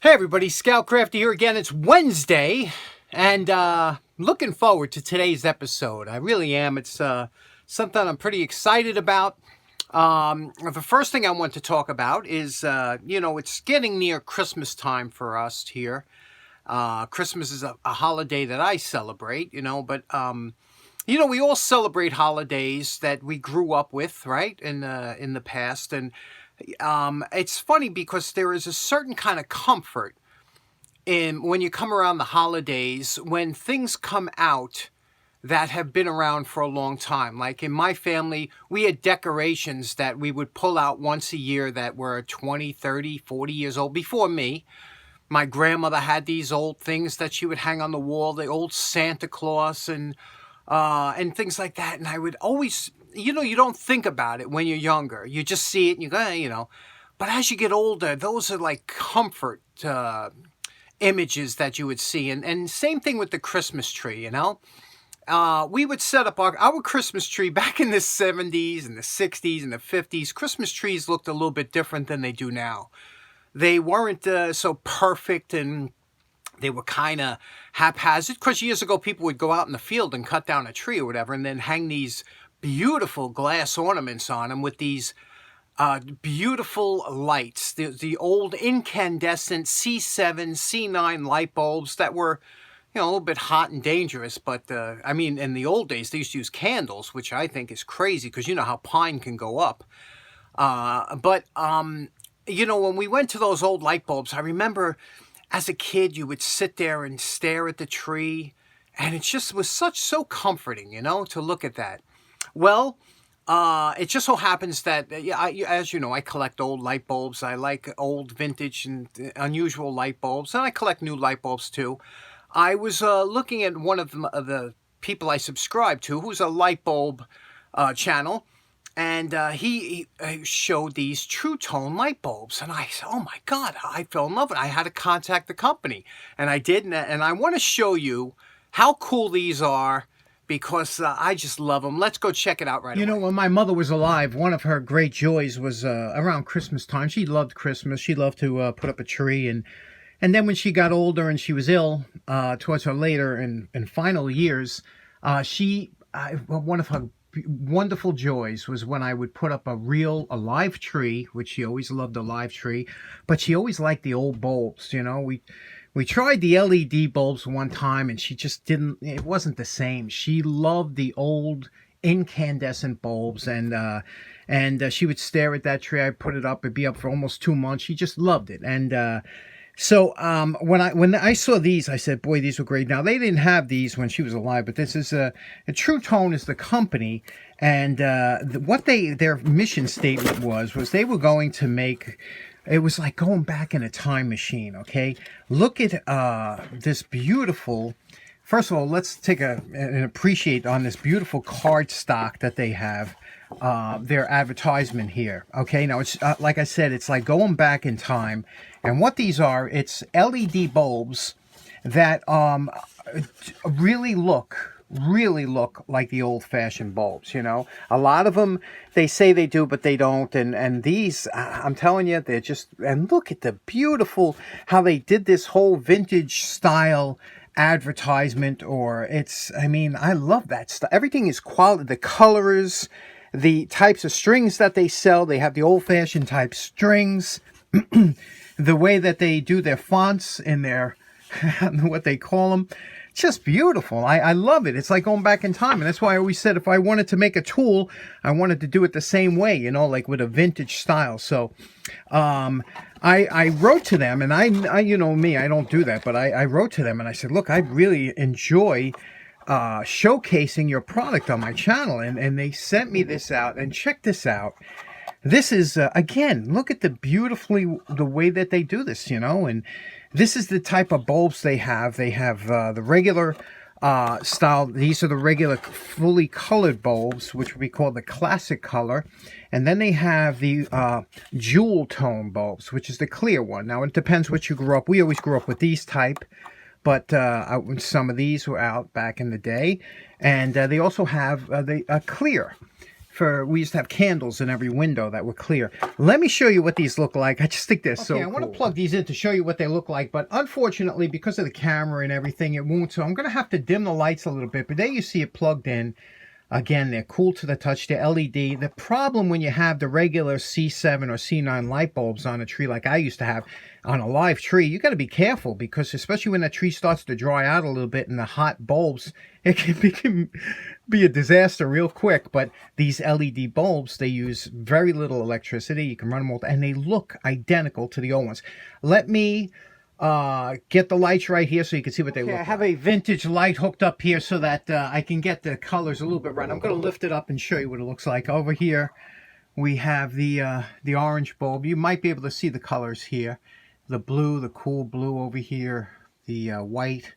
Hey everybody, Scoutcrafty here again. It's Wednesday, and looking forward to today's episode. I really am. It's something I'm pretty excited about. The first thing I want to talk about is, it's getting near Christmas time for us here. Christmas is a holiday that I celebrate, but we all celebrate holidays that we grew up with, right, in the past, and it's funny because there is a certain kind of comfort in when you come around the holidays when things come out that have been around for a long time. Like in my family, we had decorations that we would pull out once a year that were 20, 30, 40 years old before me. My grandmother had these old things that she would hang on the wall, the old Santa Claus and things like that. And I would always, you don't think about it when you're younger. You just see it and you go, But as you get older, those are like comfort images that you would see. And same thing with the Christmas tree, we would set up our Christmas tree back in the 70s and the 60s and the 50s. Christmas trees looked a little bit different than they do now. They weren't so perfect, and they were kind of haphazard, because years ago people would go out in the field and cut down a tree or whatever and then hang these beautiful glass ornaments on them with these beautiful lights, the old incandescent C7, C9 light bulbs that were, a little bit hot and dangerous. But in the old days, they used to use candles, which I think is crazy because you know how pine can go up. When we went to those old light bulbs, I remember as a kid, you would sit there and stare at the tree, and it just was so comforting, to look at that. Well, it just so happens that, as you know, I collect old light bulbs. I like old vintage and unusual light bulbs, and I collect new light bulbs too. I was looking at one of the people I subscribe to, who's a light bulb channel, and he showed these TruTone light bulbs. And I said, oh my God, I fell in love with it. I had to contact the company. And I did. And I want to show you how cool these are because I just love them. Let's go check it out right away. When my mother was alive, one of her great joys was around Christmas time. She loved Christmas. She loved to put up a tree. And then when she got older and she was ill towards her later and final years, one of her wonderful joys was when I would put up a live tree, which she always loved, a live tree, but she always liked the old bulbs. We tried the LED bulbs one time and she just it wasn't the same. She loved the old incandescent bulbs, and she would stare at that tree. I put it up, it'd be up for almost 2 months. She just loved it. And so when I saw these, I said, boy, these were great. Now, they didn't have these when she was alive, but this is a TruTone is the company, and their mission statement was they were going to make, it was like going back in a time machine, okay? Look at this beautiful, first of all, let's take and appreciate on this beautiful card stock that they have. Their advertisement here. Okay, now it's like I said, it's like going back in time. And what these are, it's LED bulbs that really look like the old-fashioned bulbs. A lot of them, they say they do, but they don't. And these, I'm telling you, they're just, and look at the beautiful, how they did this whole vintage style advertisement. I love that stuff. Everything is quality. The colors, the types of strings that they sell, they have the old-fashioned type strings. The way that they do their fonts in their, what they call them, just beautiful. I love it. It's like going back in time. And that's why I always said if I wanted to make a tool, I wanted to do it the same way, like with a vintage style. So I wrote to them, and I you know me, I don't do that, but I wrote to them and I said, look, I really enjoy showcasing your product on my channel. And they sent me this out, and check this out. This is, again, look at the way that they do this, and this is the type of bulbs they have. They have the regular style. These are the regular fully colored bulbs, which we call the classic color. And then they have the jewel tone bulbs, which is the clear one. Now, it depends what you grew up. We always grew up with these type, but some of these were out back in the day. And they also have the clear. we used to have candles in every window that were clear. Let me show you what these look like. I just think they're so cool. I want to plug these in to show you what they look like, but unfortunately, because of the camera and everything, it won't. So I'm going to have to dim the lights a little bit, but there you see it plugged in. Again, they're cool to the touch. They're LED. The problem when you have the regular C7 or C9 light bulbs on a tree like I used to have on a live tree, you got to be careful, because especially when that tree starts to dry out a little bit and the hot bulbs, it can be a disaster real quick. But these LED bulbs, they use very little electricity. You can run them all, and they look identical to the old ones. Let me get the lights right here so you can see what they look like. I have a vintage light hooked up here so that I can get the colors a little bit right. I'm going to lift it up and show you what it looks like. Over here we have the orange bulb. You might be able to see the colors here. The blue, the cool blue over here, the white,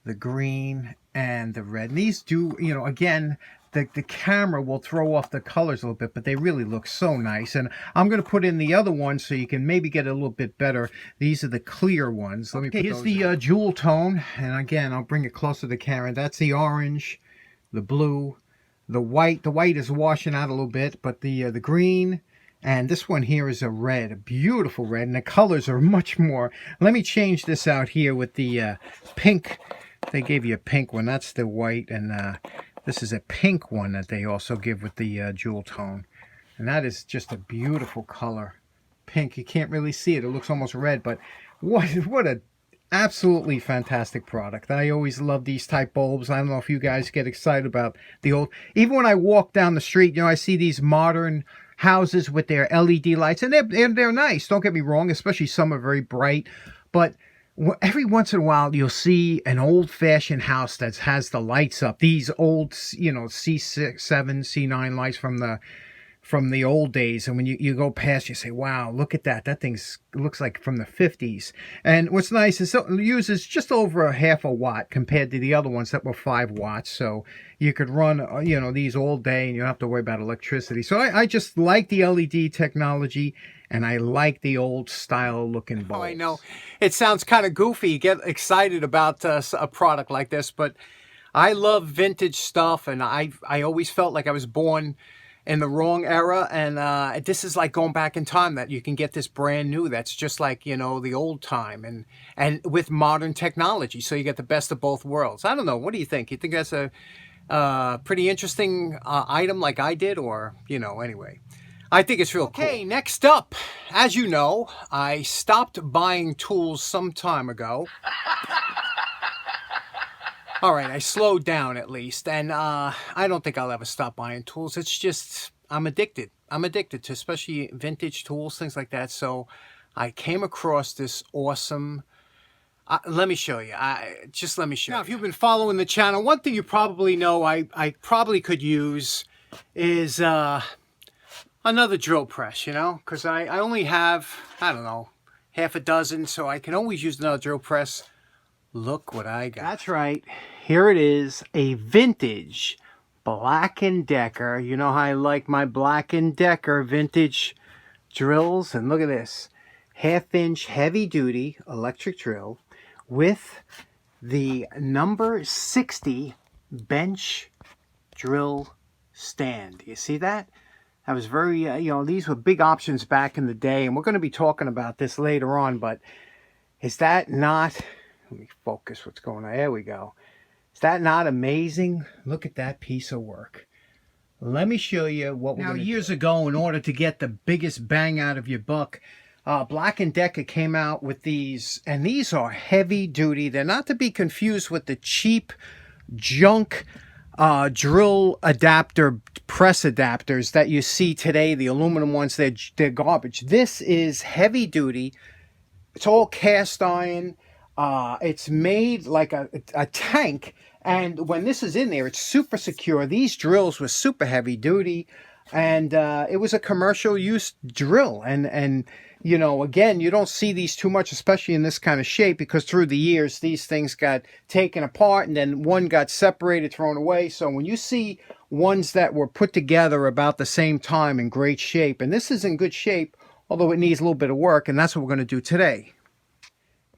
the green, and the red. And these do, you know, again, the camera will throw off the colors a little bit, but they really look so nice. And I'm going to put in the other ones so you can maybe get a little bit better. These are the clear ones. Let me put here's the jewel tone. And again, I'll bring it closer to the camera. That's the orange, the blue, the white. The white is washing out a little bit, but the green, and this one here is a red, a beautiful red. And the colors are much more. Let me change this out here with the pink. They gave you a pink one. That's the white, and this is a pink one that they also give with the jewel tone. And that is just a beautiful color. Pink, you can't really see it. It looks almost red, but what a absolutely fantastic product. I always love these type bulbs. I don't know if you guys get excited about the old. Even when I walk down the street, you know, I see these modern houses with their LED lights, and they're nice. Don't get me wrong, especially some are very bright, but every once in a while, you'll see an old-fashioned house that has the lights up. These old, you know, C6, C7, C9 lights from the old days. And when you go past, you say, wow, look at that. That thing looks like from the 50s. And what's nice is it uses just over a half a watt compared to the other ones that were 5 watts. So you could run, you know, these all day and you don't have to worry about electricity. So I just like the LED technology. And I like the old style looking bulbs. Oh, I know. It sounds kind of goofy. You get excited about a product like this, but I love vintage stuff, and I always felt like I was born in the wrong era, and this is like going back in time, that you can get this brand new that's just like, you know, the old time, and with modern technology, so you get the best of both worlds. I don't know. What do you think? You think that's a pretty interesting item like I did, or, you know, anyway. I think it's real cool. Okay, next up, as you know, I stopped buying tools some time ago. All right, I slowed down at least, and I don't think I'll ever stop buying tools. It's just, I'm addicted. I'm addicted to especially vintage tools, things like that. So I came across this awesome, let me show you. Just let me show you. Now, if you've been following the channel, one thing you probably know I probably could use is another drill press, you know, because I only have, I don't know, half a dozen, so I can always use another drill press. Look what I got. That's right. Here it is, a vintage Black & Decker. You know how I like my Black & Decker vintage drills. And look at this. 1/2-inch heavy-duty electric drill with the number 60 bench drill stand. You see that? That was very, you know, these were big options back in the day. And we're going to be talking about this later on. But is that not... Let me focus what's going on. There we go. Is that not amazing? Look at that piece of work. Let me show you what we're going to do. Now, years ago, in order to get the biggest bang out of your buck, Black & Decker came out with these, and these are heavy duty. They're not to be confused with the cheap junk drill adapter press adapters that you see today, the aluminum ones. They're garbage. This is heavy duty. It's all cast iron. It's made like a tank, and when this is in there, it's super secure. These drills were super heavy duty, and it was a commercial use drill. And you know, again, you don't see these too much, especially in this kind of shape, because through the years, these things got taken apart, and then one got separated, thrown away. So when you see ones that were put together about the same time in great shape, and this is in good shape, although it needs a little bit of work, and that's what we're going to do today.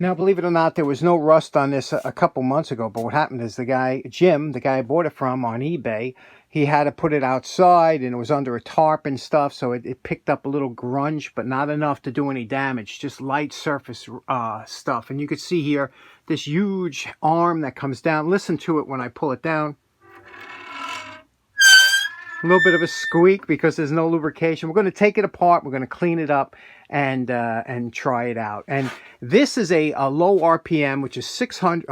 Now, believe it or not, there was no rust on this a couple months ago, but what happened is the guy, Jim, the guy I bought it from on eBay, he had to put it outside, and it was under a tarp and stuff, so it picked up a little grunge, but not enough to do any damage, just light surface stuff. And you could see here this huge arm that comes down. Listen to it when I pull it down. A little bit of a squeak because there's no lubrication. We're going to take it apart. We're going to clean it up and try it out. And this is a low RPM, which is 500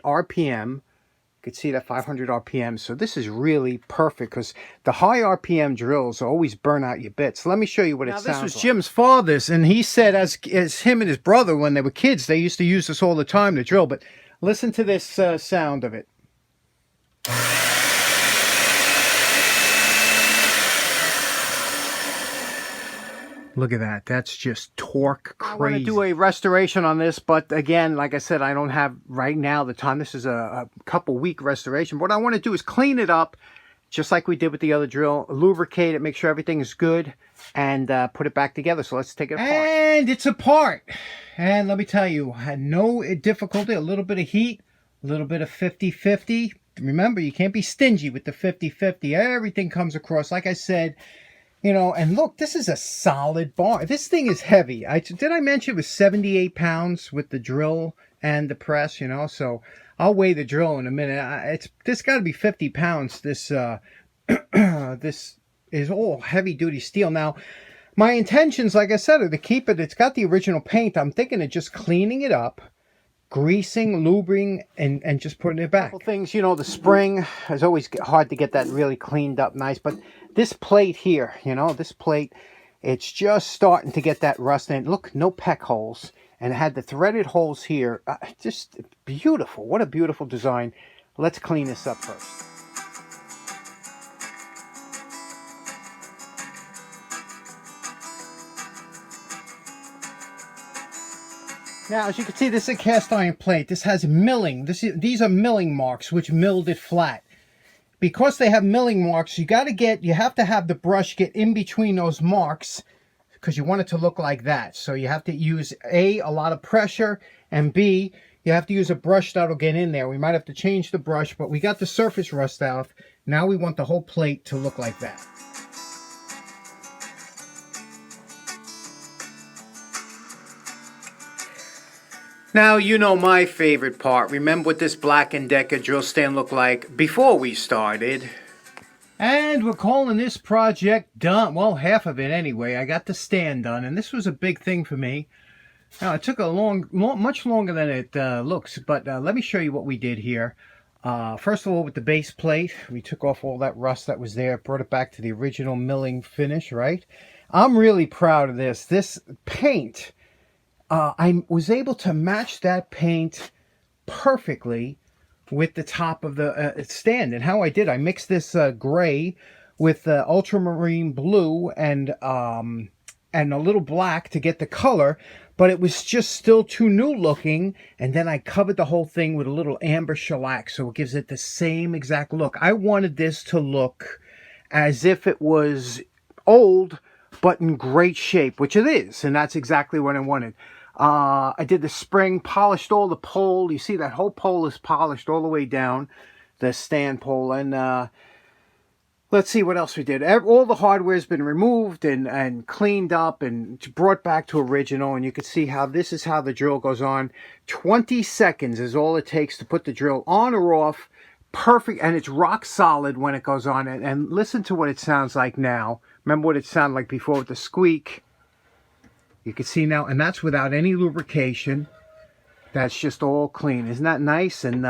RPM. You can see that 500 RPM. So this is really perfect because the high RPM drills always burn out your bits. Let me show you what it sounds like. Now, this was Jim's father's, and he said as him and his brother, when they were kids, they used to use this all the time to drill. But listen to this sound of it. Look at that. That's just torque crazy. I want to do a restoration on this, but again, like I said, I don't have right now the time. This is a couple week restoration. What I want to do is clean it up, just like we did with the other drill, lubricate it, make sure everything is good, and put it back together. So let's take it apart. And it's apart. And let me tell you, I had no difficulty, a little bit of heat, a little bit of 50-50. Remember, you can't be stingy with the 50-50. Everything comes across, like I said. You know, and look, this is a solid bar. This thing is heavy. Did I mention it was 78 pounds with the drill and the press, you know? So I'll weigh the drill in a minute. This got to be 50 pounds. This this is all heavy-duty steel. Now, my intentions, like I said, are to keep it. It's got the original paint. I'm thinking of just cleaning it up, greasing, lubing, and just putting it back. Couple things, you know, the spring is always hard to get that really cleaned up nice, but this plate here, you know, this plate, it's just starting to get that rust in. Look, no peck holes, and it had the threaded holes here. Just beautiful. What a beautiful design. Let's clean this up first. Now, as you can see, this is a cast iron plate. This has milling. These are milling marks, which milled it flat. Because they have milling marks, you have to have the brush get in between those marks because you want it to look like that. So you have to use a lot of pressure, and B, you have to use a brush that'll get in there. We might have to change the brush, but we got the surface rust out. Now we want the whole plate to look like that. Now, you know my favorite part. Remember what this Black & Decker drill stand looked like before we started. And we're calling this project done. Well, half of it anyway. I got the stand done, and this was a big thing for me. Now, it took much longer than it looks, but let me show you what we did here. First of all, with the base plate, we took off all that rust that was there, brought it back to the original milling finish, right? I'm really proud of this. This paint... I was able to match that paint perfectly with the top of the stand. And how I did, I mixed this gray with ultramarine blue and a little black to get the color, but it was just still too new looking. And then I covered the whole thing with a little amber shellac, so it gives it the same exact look. I wanted this to look as if it was old, but in great shape, which it is, and that's exactly what I wanted. I did the spring, polished all the pole. You see that whole pole is polished all the way down, the stand pole. And let's see what else we did. All the hardware's been removed and cleaned up and brought back to original. And you can see how this is how the drill goes on. 20 seconds is all it takes to put the drill on or off. Perfect, and it's rock solid when it goes on. And listen to what it sounds like now. Remember what it sounded like before with the squeak. You can see now, and that's without any lubrication. That's just all clean. Isn't that nice? And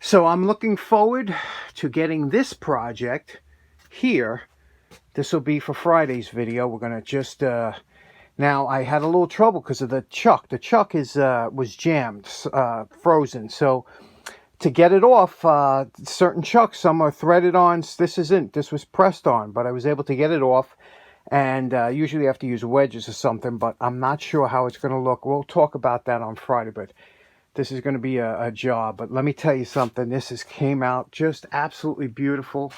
so I'm looking forward to getting this project here. This will be for Friday's video. We're going to just... now, I had a little trouble because of the chuck. The chuck was jammed, frozen. So to get it off, certain chucks, some are threaded on. This isn't. This was pressed on, but I was able to get it off. And usually I have to use wedges or something, but I'm not sure how it's going to look. We'll talk about that on Friday, but this is going to be a job. But let me tell you something. Came out just absolutely beautiful.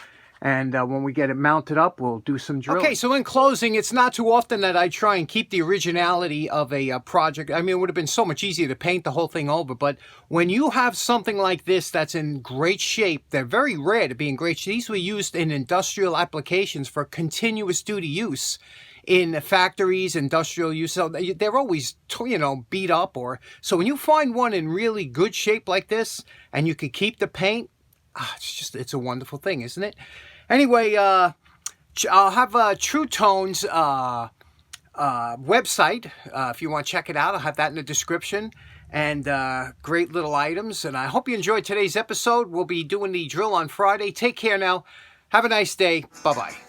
And when we get it mounted up, we'll do some drilling. Okay, so in closing, it's not too often that I try and keep the originality of a project. I mean, it would have been so much easier to paint the whole thing over. But when you have something like this that's in great shape, they're very rare to be in great shape. These were used in industrial applications for continuous duty use in factories, industrial use. So they're always, you know, beat up. So when you find one in really good shape like this and you can keep the paint, it's a wonderful thing, isn't it? Anyway, I'll have TruTone's website. If you want to check it out, I'll have that in the description. And great little items. And I hope you enjoyed today's episode. We'll be doing the drill on Friday. Take care now. Have a nice day. Bye-bye.